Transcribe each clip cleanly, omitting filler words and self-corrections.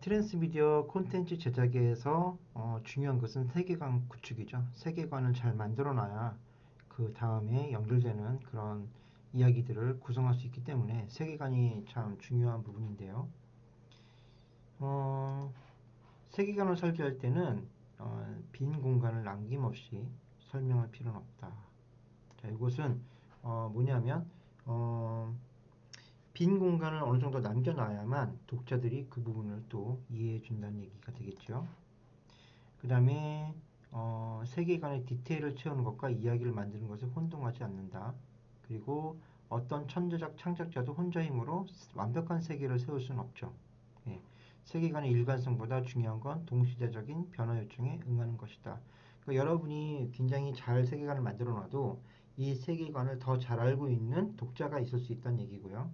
트랜스미디어 콘텐츠 제작에서 중요한 것은 세계관 구축이죠. 세계관을 잘 만들어놔야 그 다음에 연결되는 그런 이야기들을 구성할 수 있기 때문에 세계관이 참 중요한 부분인데요. 어, 세계관을 설계할 때는 빈 공간을 남김없이 설명할 필요는 없다. 자, 이것은 뭐냐면 어, 빈 공간을 어느 정도 남겨놔야만 독자들이 그 부분을 또 이해해 준다는 얘기가 되겠죠. 그 다음에 세계관의 디테일을 채우는 것과 이야기를 만드는 것을 혼동하지 않는다. 그리고 어떤 천재적 창작자도 혼자 힘으로 완벽한 세계를 세울 수는 없죠. 예. 세계관의 일관성보다 중요한 건 동시대적인 변화 요청에 응하는 것이다. 그러니까 여러분이 굉장히 잘 세계관을 만들어 놔도 이 세계관을 더 잘 알고 있는 독자가 있을 수 있다는 얘기고요.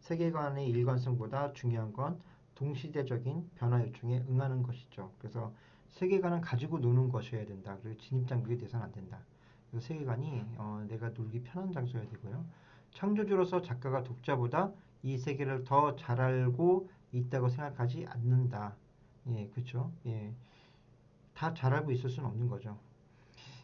세계관의 일관성보다 중요한 건 동시대적인 변화 요청에 응하는 것이죠. 그래서 세계관은 가지고 노는 것이어야 된다. 그리고 진입장벽이 돼서는 안 된다. 그래서 세계관이 내가 놀기 편한 장소여야 되고요. 창조주로서 작가가 독자보다 이 세계를 더 잘 알고 있다고 생각하지 않는다. 예, 그렇죠. 예, 다 잘 알고 있을 수는 없는 거죠.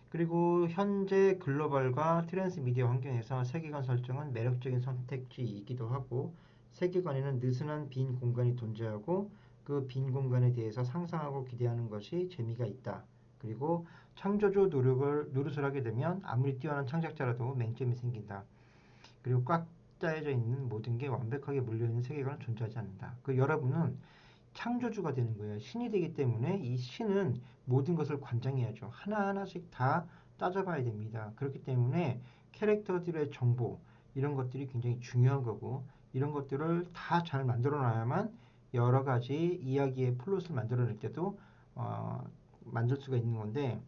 그리고 현재 글로벌과 트랜스미디어 환경에서 세계관 설정은 매력적인 선택지이기도 하고 세계관에는 느슨한 빈 공간이 존재하고 그 빈 공간에 대해서 상상하고 기대하는 것이 재미가 있다. 그리고 창조주 노력을 노릇을 하게 되면 아무리 뛰어난 창작자라도 맹점이 생긴다. 그리고 꽉 짜여져 있는 모든 게 완벽하게 몰려있는 세계관은 존재하지 않는다. 그 여러분은 창조주가 되는 거예요. 신이 되기 때문에 이 신은 모든 것을 관장해야죠. 하나하나씩 다 따져봐야 됩니다. 그렇기 때문에 캐릭터들의 정보 이런 것들이 굉장히 중요한 거고 이런 것들을 다 잘 만들어 놔야만 여러 가지 이야기의 플롯을 만들어낼 때도 만들 수가 있는 건데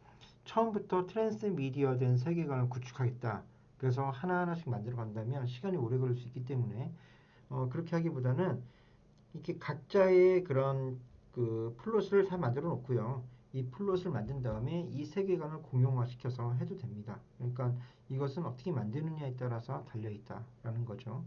처음부터 트랜스미디어 된 세계관을 구축하겠다. 그래서 하나하나씩 만들어 간다면 시간이 오래 걸릴 수 있기 때문에 그렇게 하기보다는 이렇게 각자의 그런 그 플롯을 다 만들어 놓고요. 이 플롯을 만든 다음에 이 세계관을 공용화시켜서 해도 됩니다. 그러니까 이것은 어떻게 만드느냐에 따라서 달려 있다라는 거죠.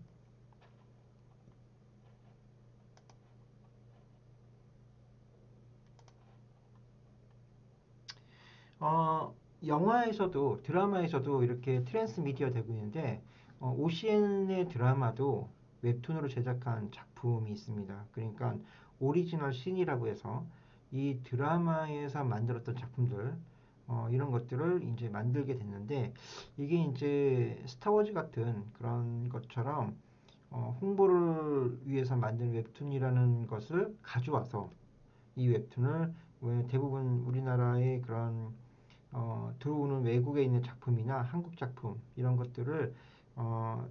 어, 영화에서도 드라마에서도 이렇게 트랜스미디어 되고 있는데 OCN의 드라마도 웹툰으로 제작한 작품이 있습니다. 그러니까 오리지널 씬이라고 해서 이 드라마에서 만들었던 작품들 이런 것들을 이제 만들게 됐는데 이게 이제 스타워즈 같은 그런 것처럼 홍보를 위해서 만든 웹툰이라는 것을 가져와서 이 웹툰을 왜 대부분 우리나라의 그런 들어오는 외국에 있는 작품이나 한국 작품 이런 것들을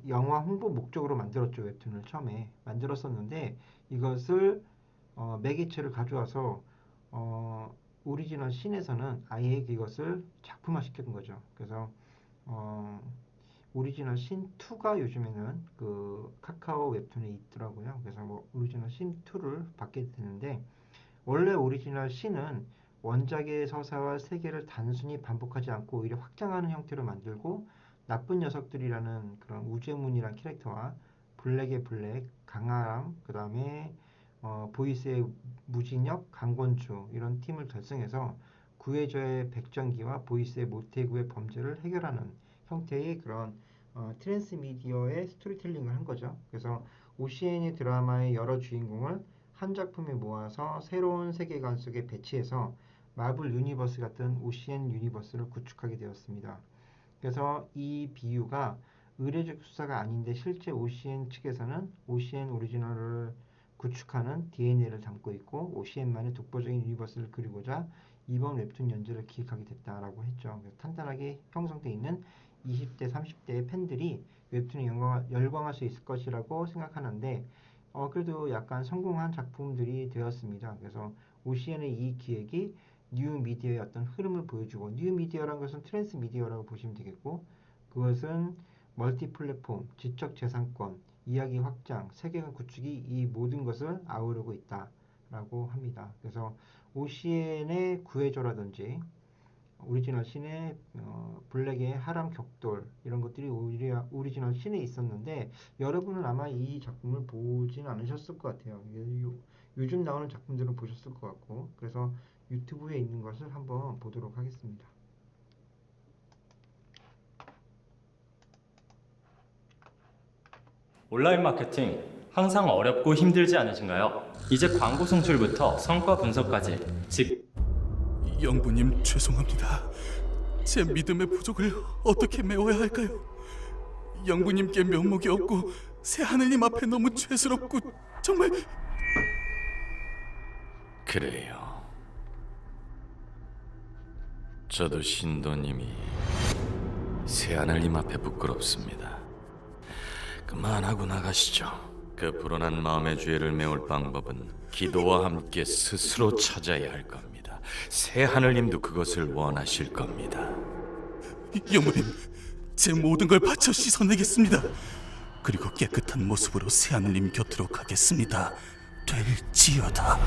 영화 홍보 목적으로 만들었죠. 웹툰을 처음에 만들었었는데 이것을 매개체를 가져와서 어, 오리지널 씬에서는 아예 이것을 작품화 시킨 거죠. 그래서 어, 오리지널 신 2가 요즘에는 그 카카오 웹툰에 있더라고요. 그래서 뭐 오리지널 신 2를 받게 되는데 원래 오리지널 C는 원작의 서사와 세계를 단순히 반복하지 않고 오히려 확장하는 형태로 만들고 나쁜 녀석들이라는 그런 우주의문이란 캐릭터와 블랙의 블랙, 강아람, 그 다음에 보이스의 무진혁, 강권주 이런 팀을 결성해서 구해저의 백정기와 보이스의 모태구의 범죄를 해결하는 형태의 그런 트랜스미디어의 스토리텔링을 한 거죠. 그래서 OCN의 드라마의 여러 주인공을 한 작품에 모아서 새로운 세계관 속에 배치해서 마블 유니버스 같은 OCN 유니버스를 구축하게 되었습니다. 그래서 이 비유가 의례적 수사가 아닌데 실제 OCN 측에서는 OCN 오리지널을 구축하는 DNA를 담고 있고 OCN만의 독보적인 유니버스를 그리고자 이번 웹툰 연재를 기획하게 됐다라고 했죠. 탄탄하게 형성되어 있는 20대, 30대의 팬들이 웹툰에 열광할 수 있을 것이라고 생각하는데 그래도 약간 성공한 작품들이 되었습니다. 그래서 OCN의 이 기획이 뉴 미디어의 어떤 흐름을 보여주고 뉴 미디어라는 것은 트랜스 미디어라고 보시면 되겠고 그것은 멀티 플랫폼, 지적 재산권, 이야기 확장, 세계관 구축이 이 모든 것을 아우르고 있다라고 합니다. 그래서 OCN의 구해줘라든지 오리지널 씬에 블랙의 하람 격돌 이런 것들이 오리지널 씬에 있었는데 여러분은 아마 이 작품을 보진 않으셨을 것 같아요. 요즘 나오는 작품들은 보셨을 것 같고 그래서 유튜브에 있는 것을 한번 보도록 하겠습니다. 온라인 마케팅 항상 어렵고 힘들지 않으신가요? 이제 광고 송출부터 성과 분석까지 영부님 죄송합니다. 제 믿음의 부족을 어떻게 메워야 할까요? 영부님께 면목이 없고 새 하느님 앞에 너무 죄스럽고 정말. 그래요. 저도 신도님이 새하늘님 앞에 부끄럽습니다. 그만하고 나가시죠. 그 불온한 마음의 죄를 메울 방법은 기도와 함께 스스로 찾아야 할 겁니다. 새하늘님도 그것을 원하실 겁니다. 영부님, 제 모든 걸 바쳐 씻어내겠습니다. 그리고 깨끗한 모습으로 새 하느님 곁으로 가겠습니다. 될지어다.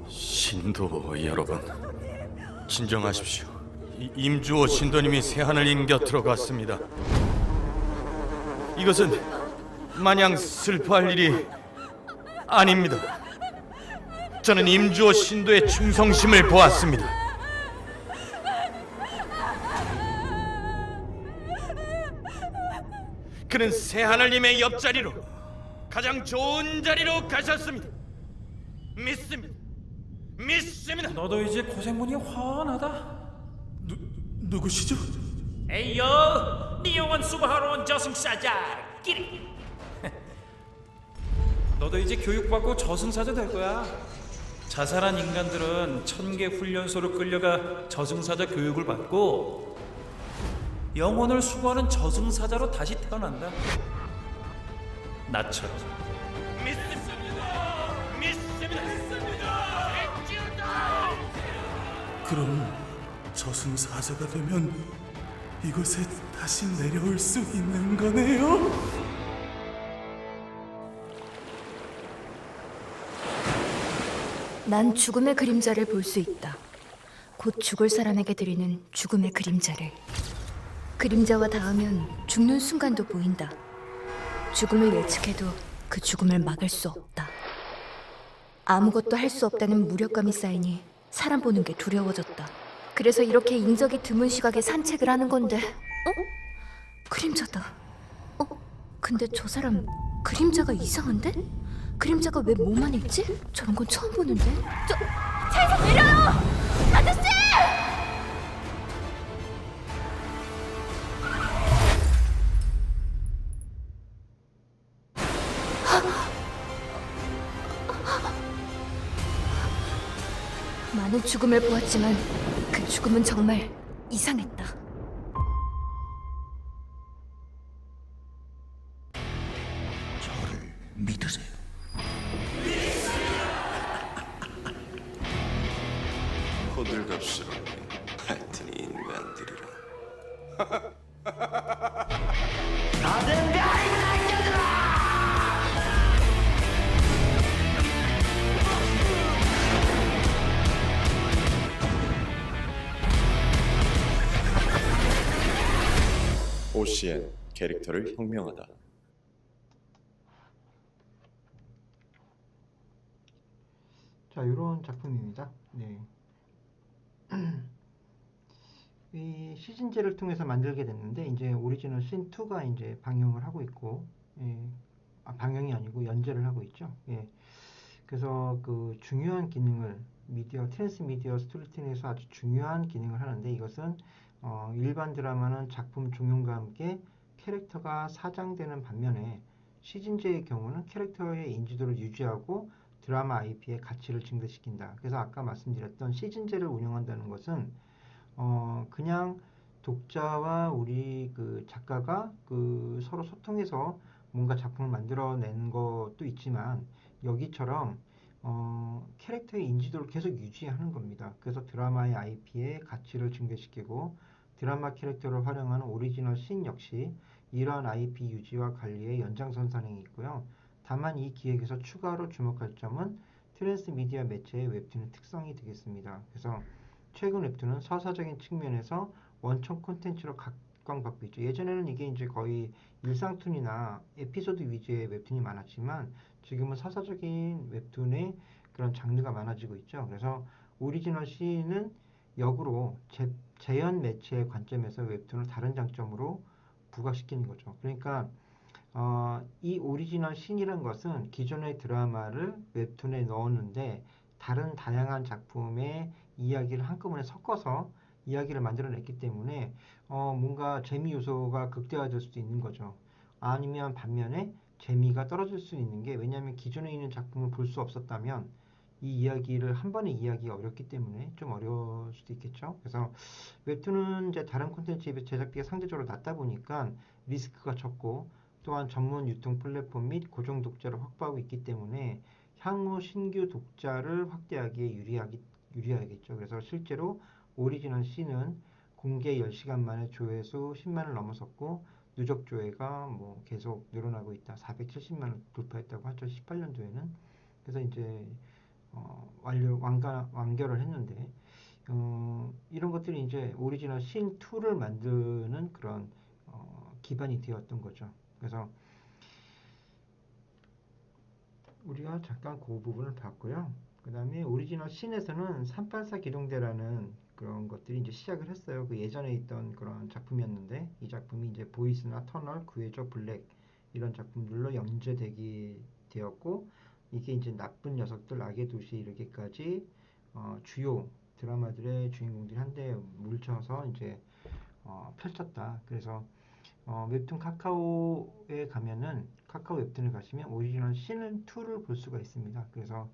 신도 여러분, 진정하십시오. 임주호 신도님이 새하늘님 곁으로 갔습니다. 이것은 마냥 슬퍼할 일이 아닙니다. 저는 임주호 신도의 충성심을 보았습니다. 그는 새하늘님의 옆자리로, 가장 좋은 자리로 가셨습니다. 믿습니다. 너도 이제 고생문이 환하다. 누구시죠? 에이요, 네 영원 수고하러 온 저승사자 끼리. 너도 이제 교육받고 저승사자 될 거야. 자살한 인간들은 1000개 훈련소로 끌려가 저승사자 교육을 받고 영혼을 수고하는 저승사자로 다시 태어난다. 나처럼. 그럼 저승사자가 되면 이곳에 다시 내려올 수 있는 거네요? 난 죽음의 그림자를 볼 수 있다. 곧 죽을 사람에게 드리는 죽음의 그림자를. 그림자와 닿으면 죽는 순간도 보인다. 죽음을 예측해도 그 죽음을 막을 수 없다. 아무것도 할 수 없다는 무력감이 쌓이니 사람 보는 게 두려워졌다. 그래서 이렇게 인적이 드문 시각에 산책을 하는 건데. 그림자다. 근데 저 사람 그림자가 이상한데? 그림자가 왜 몸만 있지? 저런 건 처음 보는데. 차에서 내려요! 아저씨! 많은 죽음을 보았지만 그 죽음은 정말 이상했다. 저를 믿으세요. 호들갑스럽게 하여튼 인간들이라. OCN 캐릭터를 혁명하다. 자, 이런 작품입니다. 네. 이 시즌제를 통해서 만들게 됐는데 이제 오리지널 씬 2가 이제 방영을 하고 있고, 방영이 아니고 연재를 하고 있죠. 예. 그래서 그 중요한 기능을 트랜스미디어 스토리텔링에서 아주 중요한 기능을 하는데 이것은 일반 드라마는 작품 종영과 함께 캐릭터가 사장되는 반면에 시즌제의 경우는 캐릭터의 인지도를 유지하고 드라마 IP의 가치를 증대시킨다. 그래서 아까 말씀드렸던 시즌제를 운영한다는 것은 그냥 독자와 우리 그 작가가 그 서로 소통해서 뭔가 작품을 만들어내는 것도 있지만 여기처럼 캐릭터의 인지도를 계속 유지하는 겁니다. 그래서 드라마의 IP의 가치를 증대시키고 드라마 캐릭터를 활용하는 오리지널 씬 역시 이러한 IP 유지와 관리의 연장선상에 있고요. 다만 이 기획에서 추가로 주목할 점은 트랜스미디어 매체의 웹툰의 특성이 되겠습니다. 그래서 최근 웹툰은 서사적인 측면에서 원천 콘텐츠로 각광받고 있죠. 예전에는 이게 이제 거의 일상툰이나 에피소드 위주의 웹툰이 많았지만 지금은 서사적인 웹툰의 그런 장르가 많아지고 있죠. 그래서 오리지널 C는 역으로 재현 매체의 관점에서 웹툰을 다른 장점으로 부각시키는 거죠. 그러니까 이 오리지널 씬이란 것은 기존의 드라마를 웹툰에 넣었는데 다른 다양한 작품의 이야기를 한꺼번에 섞어서 이야기를 만들어냈기 때문에 뭔가 재미 요소가 극대화될 수도 있는 거죠. 아니면 반면에 재미가 떨어질 수 있는 게 왜냐하면 기존에 있는 작품을 볼 수 없었다면 이 이야기를 한 번에 이해하기가 어렵기 때문에 좀 어려울 수도 있겠죠. 그래서 웹툰은 이제 다른 콘텐츠에 비해 제작비가 상대적으로 낮다 보니까 리스크가 적고 또한 전문 유통 플랫폼 및 고정 독자를 확보하고 있기 때문에 향후 신규 독자를 확대하기에 유리하겠죠. 그래서 실제로 오리지널 C는 공개 10시간 만에 조회수 10만을 넘어섰고 누적 조회가 뭐 계속 늘어나고 있다. 470만을 돌파했다고 하죠. 18년도에는. 그래서 이제 완결을 했는데 이런 것들이 이제 오리지널 씬 2를 만드는 그런 기반이 되었던 거죠. 그래서 우리가 잠깐 그 부분을 봤고요. 그 다음에 오리지널 씬에서는 384 기동대라는 그런 것들이 이제 시작을 했어요. 그 예전에 있던 그런 작품이었는데 이 작품이 이제 보이스나 터널, 구해줘, 블랙 이런 작품들로 연재되게 되었고 이게 이제 나쁜 녀석들 악의 도시에 이르기까지 주요 드라마들의 주인공들이 한데 뭉쳐서 이제 펼쳤다. 그래서 웹툰 카카오에 가면은 카카오 웹툰을 가시면 오리지널 씬 2를 볼 수가 있습니다. 그래서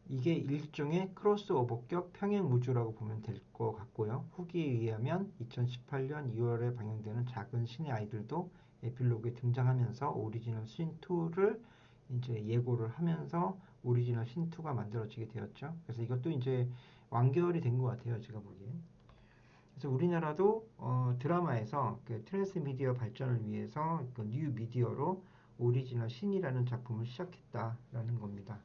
이게 일종의 크로스오버격 평행 우주라고 보면 될 것 같고요. 후기에 의하면 2018년 2월에 방영되는 작은 신의 아이들도 에필로그에 등장하면서 오리지널 신 2를 이제 예고를 하면서 오리지널 신 2가 만들어지게 되었죠. 그래서 이것도 이제 완결이 된 것 같아요. 제가 보기엔. 그래서 우리나라도 드라마에서 그 트랜스미디어 발전을 위해서 그 뉴 미디어로 오리지널 신이라는 작품을 시작했다라는 겁니다.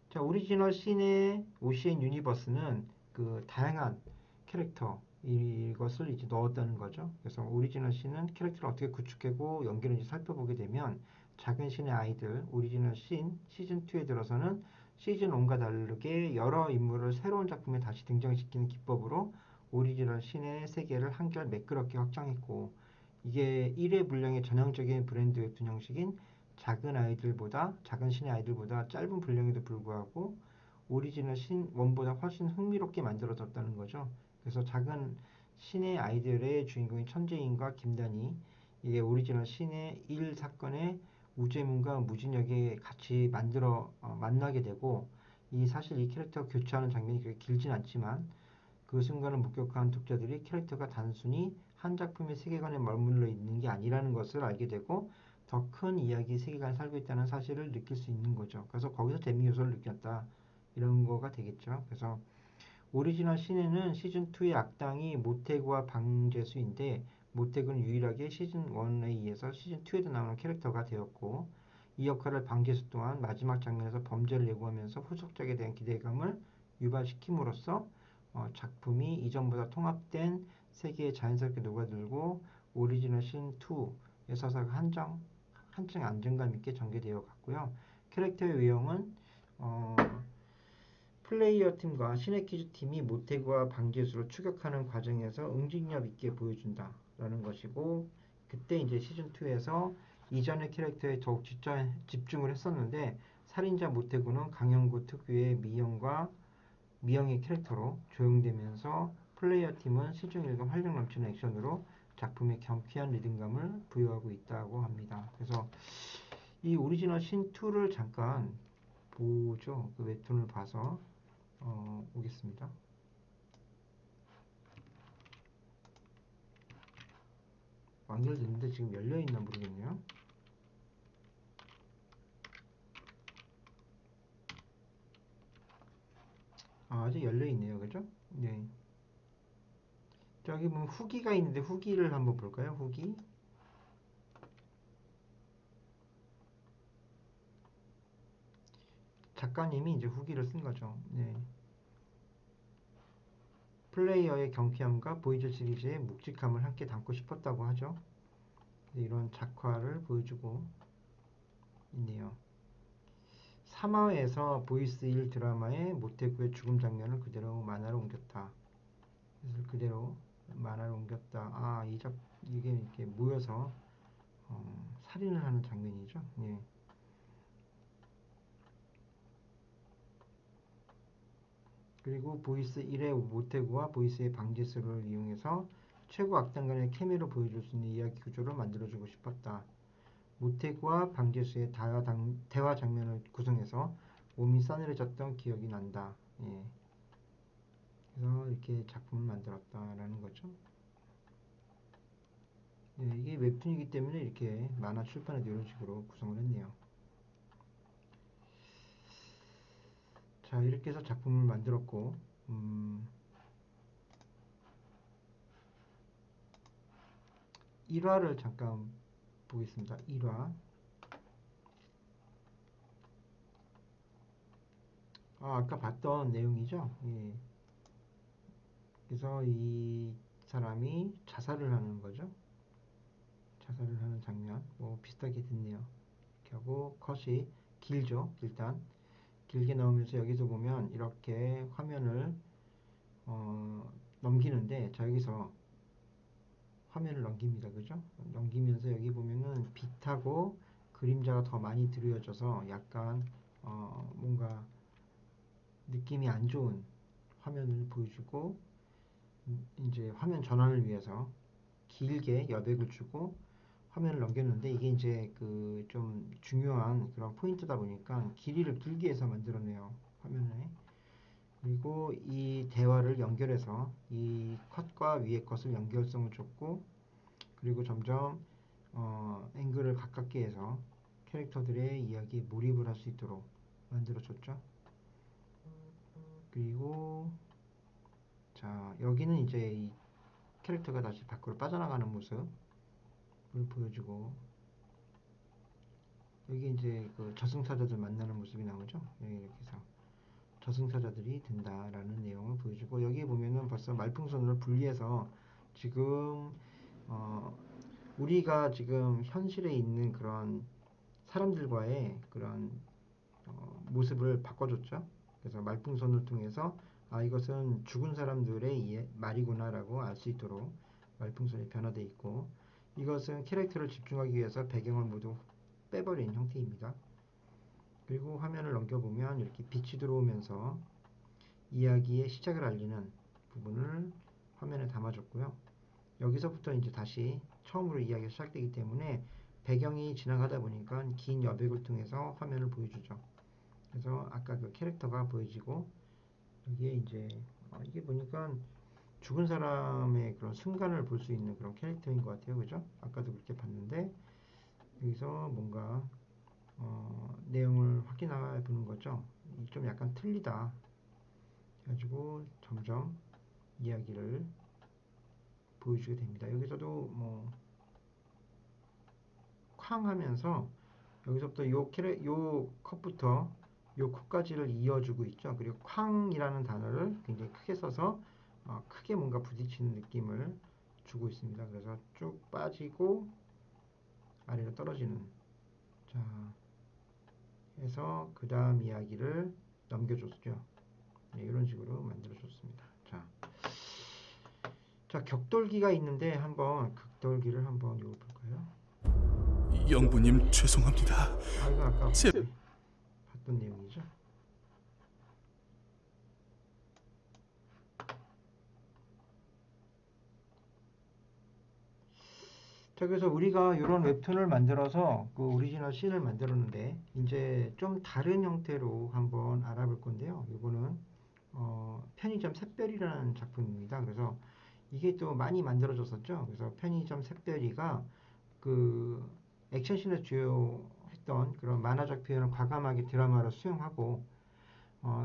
자, 오리지널 신의 오시엔 유니버스는 그 다양한 캐릭터 이것을 이제 넣었다는 거죠. 그래서 오리지널 신은 캐릭터를 어떻게 구축하고 연결했는지 살펴보게 되면 작은 신의 아이들 오리지널 신 시즌 2에 들어서는 시즌 1과 다르게 여러 인물을 새로운 작품에 다시 등장시키는 기법으로 오리지널 신의 세계를 한결 매끄럽게 확장했고 이게 1회 분량의 전형적인 브랜드 웹툰 형식인 작은 신의 아이들보다 짧은 분량에도 불구하고 오리지널 신 1보다 훨씬 흥미롭게 만들어졌다는 거죠. 그래서 작은 신의 아이들의 주인공인 천재인과 김단이 이게 오리지널 신의 1 사건의 우재문과 무진혁이 같이 만나게 되고 사실 이 캐릭터가 교차하는 장면이 그렇게 길진 않지만 그 순간을 목격한 독자들이 캐릭터가 단순히 한 작품의 세계관에 머물러 있는 게 아니라는 것을 알게 되고 더 큰 이야기 세계관에 살고 있다는 사실을 느낄 수 있는 거죠. 그래서 거기서 재미 요소를 느꼈다. 이런 거가 되겠죠. 그래서 오리지널 신에는 시즌2의 악당이 모태구와 방제수인데 모태구는 유일하게 시즌1에 이어서 시즌2에도 나오는 캐릭터가 되었고 이 역할을 방제수 또한 마지막 장면에서 범죄를 예고하면서 후속작에 대한 기대감을 유발시킴으로써 작품이 이전보다 통합된 세계에 자연스럽게 녹아들고 오리지널 신2의 서사가 한층 안정감 있게 전개되어 갔고요. 캐릭터의 외형은 플레이어 팀과 시네키즈 팀이 모태구와 방제수를 추격하는 과정에서 응징력 있게 보여준다 라는 것이고 그때 이제 시즌2에서 이전의 캐릭터에 더욱 집중을 했었는데 살인자 모태구는 강형구 특유의 미형의 캐릭터로 조형되면서 플레이어 팀은 시즌1과 활력 넘치는 액션으로 작품에 경쾌한 리듬감을 부여하고 있다고 합니다. 그래서 이 오리지널 신2를 잠깐 보죠. 그 웹툰을 봐서 오겠습니다. 완결됐는데 지금 열려있나 모르겠네요. 아직 열려있네요. 그죠? 네. 저기 보면 후기가 있는데 후기를 한번 볼까요? 후기. 작가님이 이제 후기를 쓴 거죠. 네. 플레이어의 경쾌함과 보이즈 시리즈의 묵직함을 함께 담고 싶었다고 하죠. 이런 작화를 보여주고 있네요. 3화에서 보이스 1 드라마의 모태구의 죽음 장면을 그대로 만화로 옮겼다. 그래서 그대로 만화로 옮겼다. 아, 이게 이렇게 모여서 살인을 하는 장면이죠. 예. 그리고 보이스 1의 모태구와 보이스의 방지수를 이용해서 최고 악당 간의 케미를 보여줄 수 있는 이야기 구조를 만들어주고 싶었다. 모태구와 방지수의 대화 장면을 구성해서 몸이 싸늘해졌던 기억이 난다. 예. 그래서 이렇게 작품을 만들었다라는 거죠. 예, 이게 웹툰이기 때문에 이렇게 만화 출판에도 이런 식으로 구성을 했네요. 자, 이렇게 해서 작품을 만들었고 1화를 잠깐 보겠습니다. 1화. 아까 봤던 내용이죠. 예. 그래서 이 사람이 자살을 하는 거죠. 자살을 하는 장면. 뭐 비슷하게 됐네요. 이렇게 하고 컷이 길죠. 일단 길게 나오면서 여기서 보면 이렇게 화면을 넘기는데, 자, 여기서 화면을 넘깁니다. 그죠? 넘기면서 여기 보면은 빛하고 그림자가 더 많이 드러져서 약간 뭔가 느낌이 안 좋은 화면을 보여주고, 이제 화면 전환을 위해서 길게 여백을 주고 화면을 넘겼는데, 이게 이제 그 좀 중요한 그런 포인트다 보니까 길이를 길게 해서 만들었네요, 화면에. 그리고 이 대화를 연결해서 이 컷과 위의 컷을 연결성을 줬고, 그리고 점점 앵글을 가깝게 해서 캐릭터들의 이야기에 몰입을 할 수 있도록 만들어줬죠. 그리고 자, 여기는 이제 이 캐릭터가 다시 밖으로 빠져나가는 모습을 보여주고, 여기 이제 그 저승사자들 만나는 모습이 나오죠. 여기 이렇게 해서 저승사자들이 된다라는 내용을 보여주고, 여기 보면은 벌써 말풍선으로 분리해서 지금 우리가 지금 현실에 있는 그런 사람들과의 그런 모습을 바꿔줬죠. 그래서 말풍선을 통해서 이것은 죽은 사람들의 말이구나라고 알 수 있도록 말풍선이 변화되어 있고, 이것은 캐릭터를 집중하기 위해서 배경을 모두 빼버린 형태입니다. 그리고 화면을 넘겨보면 이렇게 빛이 들어오면서 이야기의 시작을 알리는 부분을 화면에 담아줬고요. 여기서부터 이제 다시 처음으로 이야기가 시작되기 때문에 배경이 지나가다 보니까 긴 여백을 통해서 화면을 보여주죠. 그래서 아까 그 캐릭터가 보여지고, 여기에 이제 이게 보니까 죽은 사람의 그런 순간을 볼 수 있는 그런 캐릭터인 것 같아요. 그죠? 아까도 그렇게 봤는데 여기서 뭔가 내용을 확인해 보는 거죠. 좀 약간 틀리다 해가지고 점점 이야기를 보여주게 됩니다. 여기서도 뭐 쾅 하면서 여기서부터 요 컷부터 요 컷까지를 이어주고 있죠. 그리고 쾅이라는 단어를 굉장히 크게 써서 크게 뭔가 부딪히는 느낌을 주고 있습니다. 그래서 쭉 빠지고 아래로 떨어지는, 자, 해서 그 다음 이야기를 넘겨줬죠. 네, 이런 식으로 만들어줬습니다. 자, 격돌기가 있는데 한번 격돌기를 한번 읽어볼까요? 영부님 죄송합니다. 이거 아까 제- 봤던 내용이죠. 자, 그래서 우리가 이런 웹툰을 만들어서 그 오리지널 씬을 만들었는데, 이제 좀 다른 형태로 한번 알아볼 건데요. 이거는 편의점 샛별이라는 작품입니다. 그래서 이게 또 많이 만들어졌었죠. 그래서 편의점 샛별이가 그 액션씬을 주요했던 그런 만화적 표현을 과감하게 드라마로 수용하고,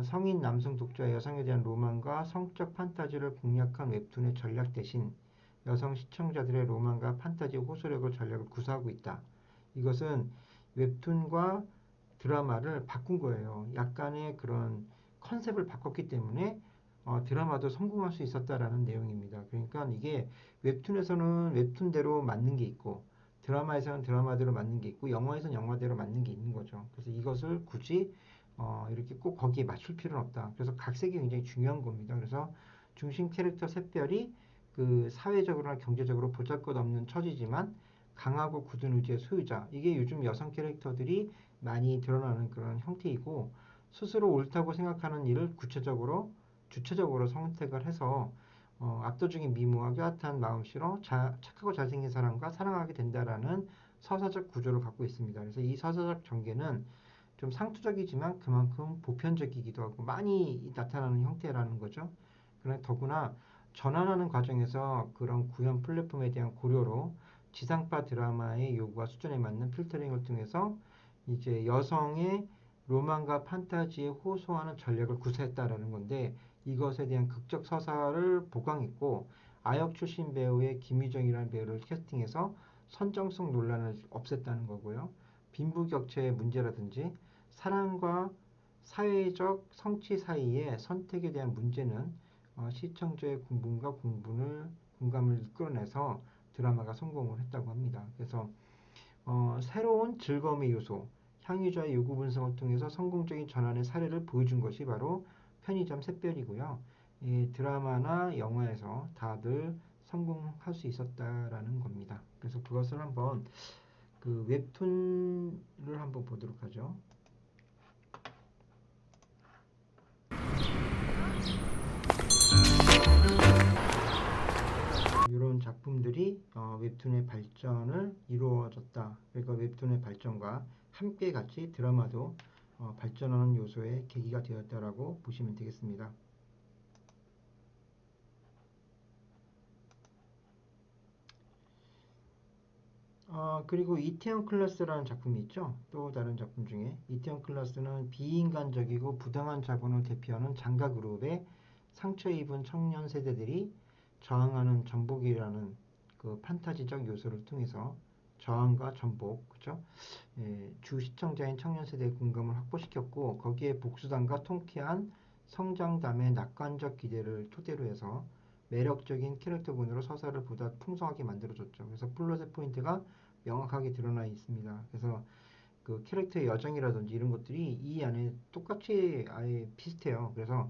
성인 남성 독자 여성에 대한 로망과 성적 판타지를 공략한 웹툰의 전략 대신 여성 시청자들의 로망과 판타지 호소력을 전략을 구사하고 있다. 이것은 웹툰과 드라마를 바꾼 거예요. 약간의 그런 컨셉을 바꿨기 때문에 드라마도 성공할 수 있었다라는 내용입니다. 그러니까 이게 웹툰에서는 웹툰대로 맞는 게 있고 드라마에서는 드라마대로 맞는 게 있고 영화에서는 영화대로 맞는 게 있는 거죠. 그래서 이것을 굳이 이렇게 꼭 거기에 맞출 필요는 없다. 그래서 각색이 굉장히 중요한 겁니다. 그래서 중심 캐릭터 샛별이 그 사회적으로나 경제적으로 보잘것없는 처지지만 강하고 굳은 의지의 소유자. 이게 요즘 여성 캐릭터들이 많이 드러나는 그런 형태이고 스스로 옳다고 생각하는 일을 구체적으로 주체적으로 선택을 해서 압도적인 미모와 뼈아탄 마음씨로 착하고 잘생긴 사람과 사랑하게 된다라는 서사적 구조를 갖고 있습니다. 그래서 이 서사적 전개는 좀 상투적이지만 그만큼 보편적이기도 하고 많이 나타나는 형태라는 거죠. 그러나 더구나 전환하는 과정에서 그런 구현 플랫폼에 대한 고려로 지상파 드라마의 요구와 수준에 맞는 필터링을 통해서 이제 여성의 로망과 판타지에 호소하는 전략을 구사했다라는 건데 이것에 대한 극적 서사를 보강했고 아역 출신 배우의 김유정이라는 배우를 캐스팅해서 선정성 논란을 없앴다는 거고요. 빈부격차의 문제라든지 사랑과 사회적 성취 사이의 선택에 대한 문제는 시청자의 공분과 공감을 이끌어내서 드라마가 성공을 했다고 합니다. 그래서 새로운 즐거움의 요소, 향유자의 요구 분석을 통해서 성공적인 전환의 사례를 보여준 것이 바로 편의점 샛별이고요. 이 드라마나 영화에서 다들 성공할 수 있었다라는 겁니다. 그래서 그것을 한번 그 웹툰을 한번 보도록 하죠. 이런 작품들이 웹툰의 발전을 이루어졌다. 그러니까 웹툰의 발전과 함께 같이 드라마도 발전하는 요소의 계기가 되었다라고 보시면 되겠습니다. 그리고 이태원 클래스라는 작품이 있죠. 또 다른 작품 중에 이태원 클래스는 비인간적이고 부당한 자본을 대표하는 장가 그룹의 상처 입은 청년 세대들이 저항하는 전복이라는 그 판타지적 요소를 통해서 저항과 전복, 그죠? 주 시청자인 청년 세대의 공감을 확보시켰고 거기에 복수담과 통쾌한 성장담의 낙관적 기대를 토대로 해서 매력적인 캐릭터군으로 서사를 보다 풍성하게 만들어줬죠. 그래서 플롯의 포인트가 명확하게 드러나 있습니다. 그래서 그 캐릭터의 여정이라든지 이런 것들이 이 안에 똑같이 아예 비슷해요. 그래서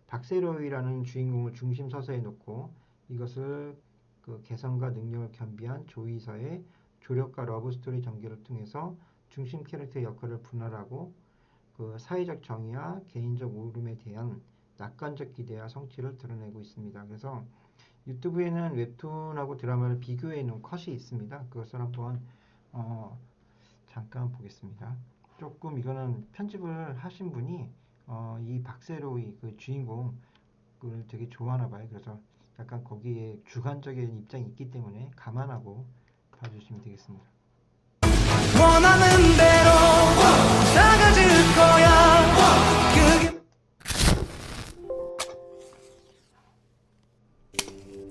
박세로이라는 주인공을 중심 서사에 놓고 이것을 그 개성과 능력을 겸비한 조이서의 조력과 러브스토리 전개를 통해서 중심 캐릭터의 역할을 분할하고 그 사회적 정의와 개인적 오름에 대한 낙관적 기대와 성취를 드러내고 있습니다. 그래서 유튜브에는 웹툰하고 드라마를 비교해 놓은 컷이 있습니다. 그것을 한번 잠깐 보겠습니다. 조금 이거는 편집을 하신 분이 이 박세로이 그 주인공을 되게 좋아하나 봐요. 그래서 약간 거기에 주관적인 입장이 있기 때문에 감안하고 봐주시면 되겠습니다. 원하는 대로 나가질 거야.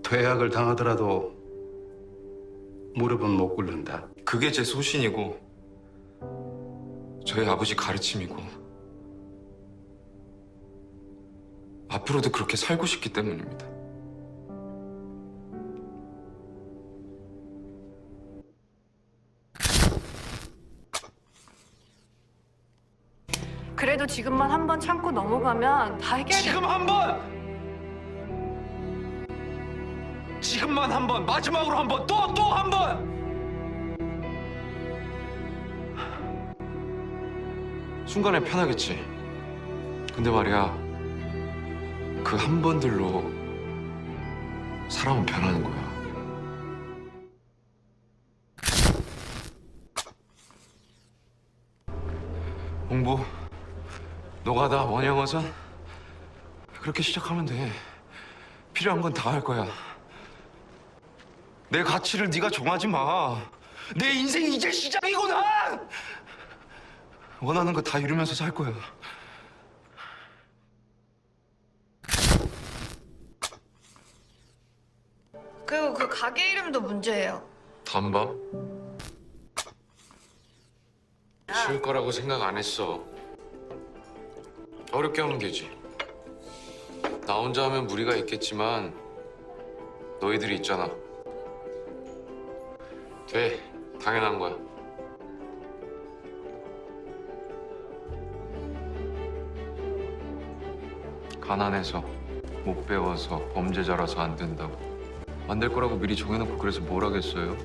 퇴학을 당하더라도 무릎은 못 꿇는다. 그게 제 소신이고 저희 아버지 가르침이고 앞으로도 그렇게 살고 싶기 때문입니다. 그래도 지금만 한 번 참고 넘어가면 다 해결돼. 지금 한 번! 지금만 한 번! 마지막으로 한 번! 또 한 번! 순간에 편하겠지. 근데 말이야, 그 한 번들로 사람은 변하는 거야. 공부 노가다, 원양어선 그렇게 시작하면 돼. 필요한 건 다 할 거야. 내 가치를 네가 정하지 마. 내 인생이 이제 시작이구나. 원하는 거 다 이루면서 살 거야. 그리고 그 가게 이름도 문제예요. 담밥? 쉬울 거라고 생각 안 했어. 어렵게 하면 되지. 나 혼자 하면 무리가 있겠지만 너희들이 있잖아. 돼. 당연한 거야. 가난해서 못 배워서 범죄자라서 안 된다고. 안 될 거라고 미리 정해놓고 그래서 뭘 하겠어요?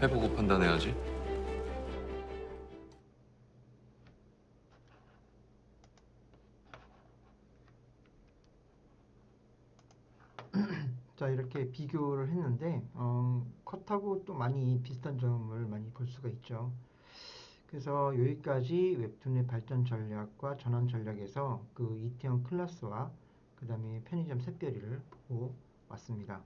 해보고 판단해야지. 자, 이렇게 비교를 했는데 컷하고 또 많이 비슷한 점을 많이 볼 수가 있죠. 그래서 여기까지 웹툰의 발전 전략과 전환 전략에서 그 이태원 클라스와 그 다음에 편의점 샛별이를 보고 왔습니다.